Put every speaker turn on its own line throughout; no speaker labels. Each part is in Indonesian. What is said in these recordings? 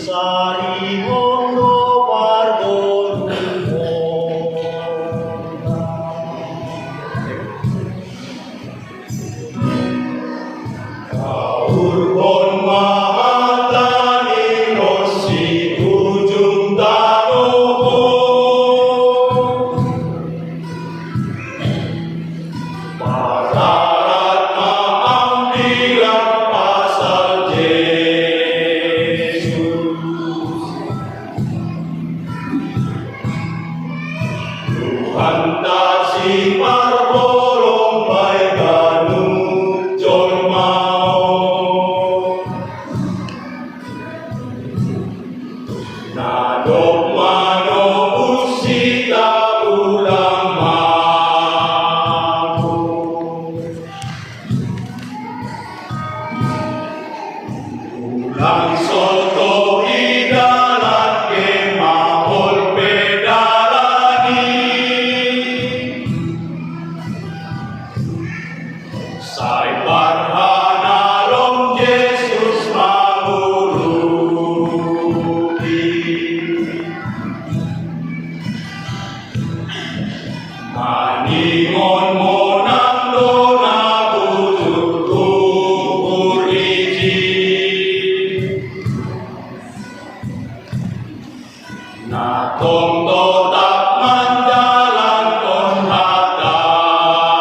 Sari Hondo Pargono Kaurkon Mahatani Rosi Ujung Tanoho Pararat Maambilan Pasal Fantasi parbolong bay ganu jon mau nadok mano usita ulang mau ulang soto idalan ke mahol pedalani Sai parhanalong Yesus manguluti Maningon mo ng lona bujut kuriji Natong totak mandalan kon hatani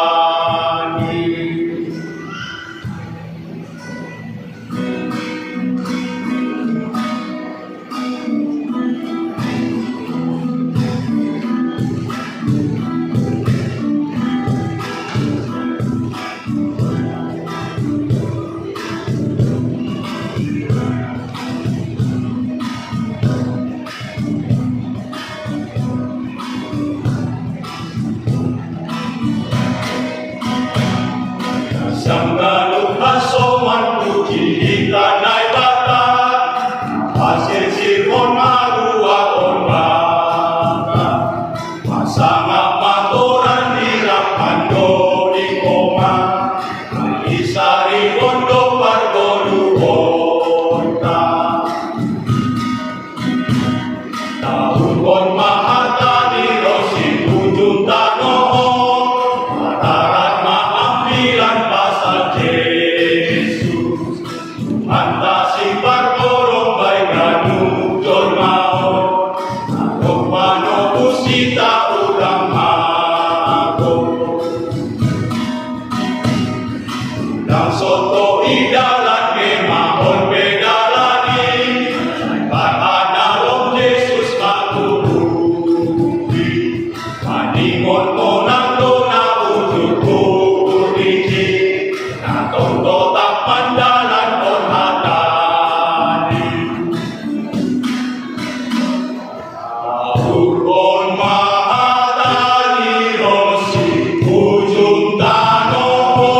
Sanggaluk asoman puji ikanai bata Pasir sirkon marua on bata Masangap matoran dirap mando di koma Isari bondo pargolu kota Tahun kon mahatani rosi ujung tanoho Matarat maambilan pasal Yesus Fantasi parborong bay ganu jon mau Nadok mano usita ulang mago Ulang soto idalan ke mahol pedalani Parhanalong Yesus manguluti Maningon mo ng lona ujung kuriji Natong totak mandalan kon hatani Kaurkon mahatani rosi ujung tanoho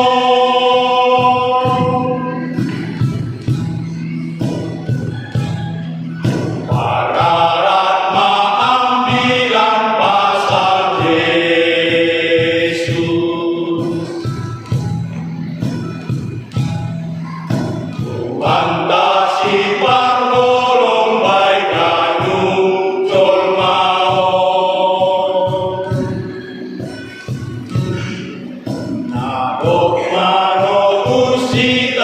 Pararat maambilan pasal Yesus Fantasi parbolong bay ganu jon mau Nadok mano usita